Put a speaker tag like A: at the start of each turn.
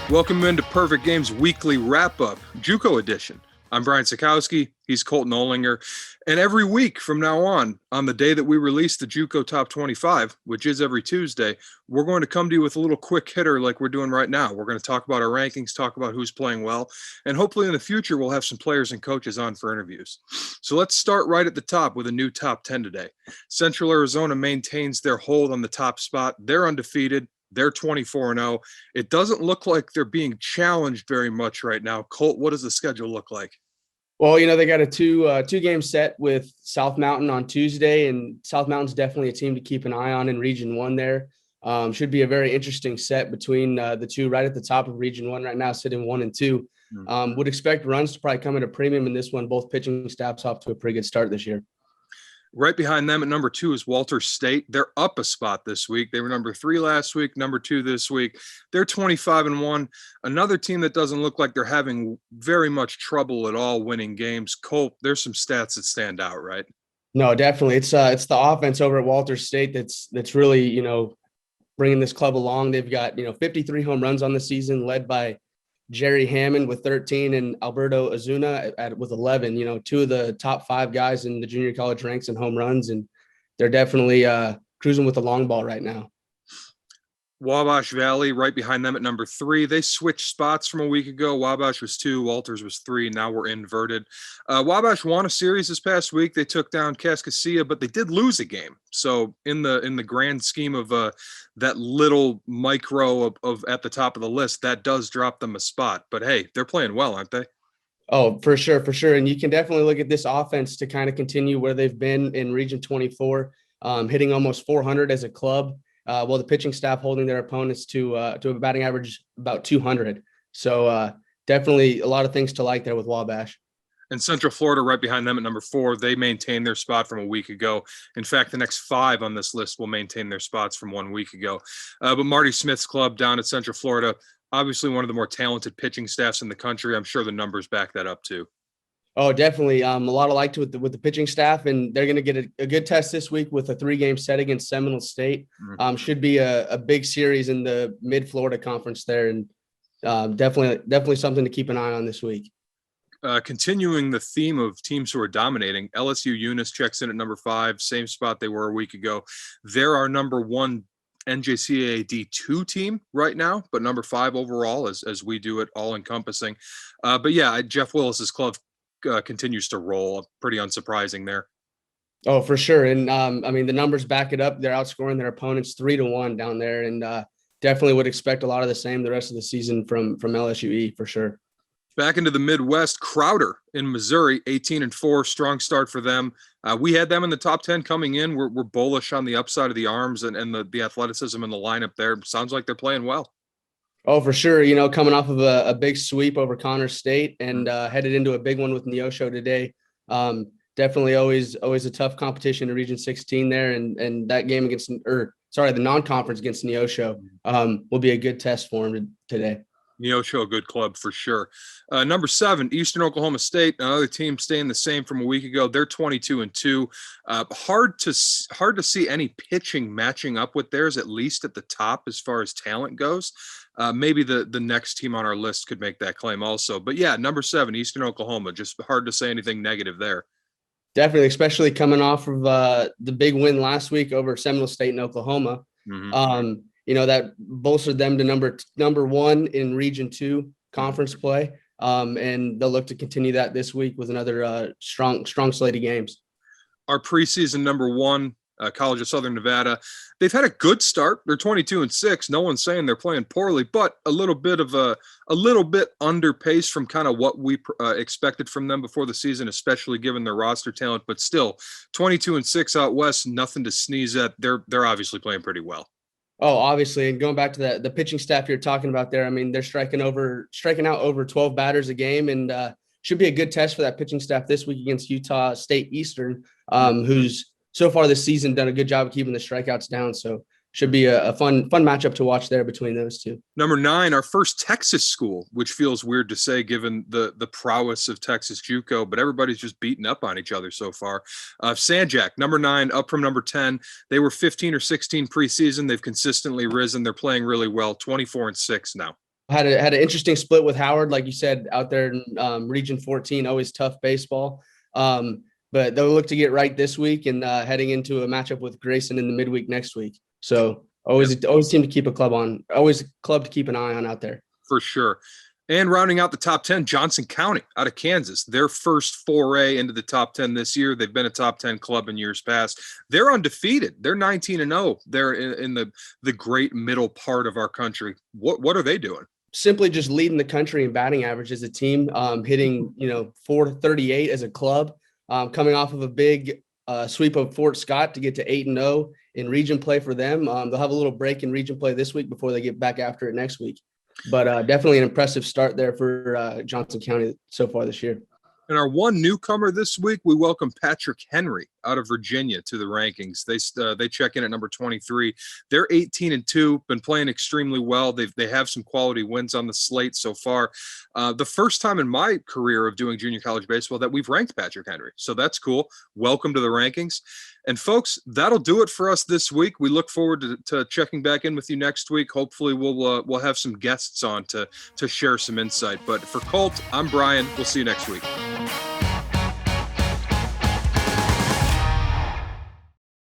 A: Welcome into Perfect Games Weekly Wrap-Up, JUCO edition. I'm Brian Sakowski, he's Colton Olinger, and every week from now on the day that we release the JUCO Top 25, which is every Tuesday, we're going to come to you with a little quick hitter like we're doing right now. We're going to talk about our rankings, talk about who's playing well, and hopefully in the future we'll have some players and coaches on for interviews. So let's start right at the top with a new top 10 today. Central Arizona maintains their hold on the top spot. They're undefeated. They're 24-0. It doesn't look like they're being challenged very much right now. Colt, what does the schedule look like?
B: Well, they got a two-game set with South Mountain on Tuesday, and South Mountain's definitely a team to keep an eye on in Region 1 there. Should be a very interesting set between the two right at the top of Region 1 right now, sitting 1 and 2. Would expect runs to probably come at a premium in this one. Both pitching staffs off to a pretty good start this year.
A: Right behind them at number 2 is Walter State. They're up a spot this week. They were number 3 last week, number 2 this week. They're 25-1. Another team that doesn't look like they're having very much trouble at all winning games. Colt, there's some stats that stand out, right?
B: No, definitely. It's the offense over at Walter State that's really, bringing this club along. They've got, 53 home runs on the season, led by Jerry Hammond with 13 and Alberto Azuna with 11, two of the top 5 guys in the junior college ranks in home runs. And they're definitely cruising with the long ball right now.
A: Wabash Valley right behind them at number 3. They switched spots from a week ago. Wabash was 2, Walters was 3. Now we're inverted. Wabash won a series this past week. They took down Kaskaskia, but they did lose a game. So in the grand scheme of that little micro of at the top of the list, that does drop them a spot. But hey, they're playing well, aren't they?
B: Oh, for sure. And you can definitely look at this offense to kind of continue where they've been in Region 24, hitting almost 400 as a club. The pitching staff holding their opponents to a batting average about 200. So definitely a lot of things to like there with Wabash.
A: And Central Florida right behind them at number 4. They maintain their spot from a week ago. In fact, the next 5 on this list will maintain their spots from 1 week ago. But Marty Smith's club down at Central Florida, obviously one of the more talented pitching staffs in the country. I'm sure the numbers back that up too.
B: Oh, definitely. A lot of like with the pitching staff, and they're going to get a good test this week with a 3-game set against Seminole State. Should be a big series in the Mid-Florida Conference there, and definitely something to keep an eye on this week.
A: Continuing the theme of teams who are dominating, LSU Eunice checks in at number 5, same spot they were a week ago. They're our number 1 NJCAA D2 team right now, but number 5 overall as we do it all encompassing. But yeah, Jeff Willis's club continues to roll. Pretty unsurprising there.
B: Oh, for sure. And the numbers back it up. They're outscoring their opponents 3-1 down there, and definitely would expect a lot of the same the rest of the season from LSUE for sure.
A: Back into the Midwest, Crowder in Missouri, 18-4, strong start for them. We had them in the top 10 coming in. We're bullish on the upside of the arms and the athleticism in the lineup there. Sounds like they're playing well.
B: Oh, for sure. Coming off of a big sweep over Connors State and headed into a big one with Neosho today. Definitely always a tough competition in Region 16 there. And that game the non-conference against Neosho will be a good test for him today.
A: Neosho, a good club for sure. Number 7, Eastern Oklahoma State, another team staying the same from a week ago. They're 22-2. Hard to see any pitching matching up with theirs, at least at the top as far as talent goes. Maybe the next team on our list could make that claim also. But yeah, number 7, Eastern Oklahoma, just hard to say anything negative there.
B: Definitely, especially coming off of the big win last week over Seminole State in Oklahoma. Mm-hmm. That bolstered them to number 1 in Region 2 conference play. And they'll look to continue that this week with another strong slate of games.
A: Our preseason number 1, College of Southern Nevada, they've had a good start. They're 22-6. No one's saying they're playing poorly, but a little bit under pace from kind of what we expected from them before the season, especially given their roster talent. But still, 22-6 out west, nothing to sneeze at. They're obviously playing pretty well.
B: Oh, obviously. And going back to the pitching staff you're talking about there, they're striking out over 12 batters a game, and should be a good test for that pitching staff this week against Utah State Eastern, who's so far this season done a good job of keeping the strikeouts down. So should be a fun matchup to watch there between those two.
A: Number 9, our first Texas school, which feels weird to say given the prowess of Texas JUCO, but everybody's just beating up on each other so far. Sanjak, number 9, up from number 10. They were 15 or 16 preseason. They've consistently risen. They're playing really well, 24-6 now.
B: had an interesting split with Howard, like you said, out there in Region 14, always tough baseball. But they'll look to get right this week and heading into a matchup with Grayson in the midweek next week. So always seem to keep always club to keep an eye on out there.
A: For sure. And rounding out the top 10, Johnson County out of Kansas, their first foray into the top 10 this year. They've been a top 10 club in years past. They're undefeated. They're 19-0. They're in the great middle part of our country. What are they doing?
B: Simply just leading the country in batting average as a team, hitting, 438 as a club, coming off of a big sweep of Fort Scott to get to 8-0 in region play for them. They'll have a little break in region play this week before they get back after it next week. But definitely an impressive start there for Johnson County so far this year.
A: And our one newcomer this week, we welcome Patrick Henry out of Virginia to the rankings. They check in at number 23. They're 18-2, been playing extremely well. They have some quality wins on the slate so far. The first time in my career of doing junior college baseball that we've ranked Patrick Henry. So that's cool. Welcome to the rankings. And folks, that'll do it for us this week. We look forward to checking back in with you next week. Hopefully we'll have some guests on to share some insight. But for Colt, I'm Brian. We'll see you next week.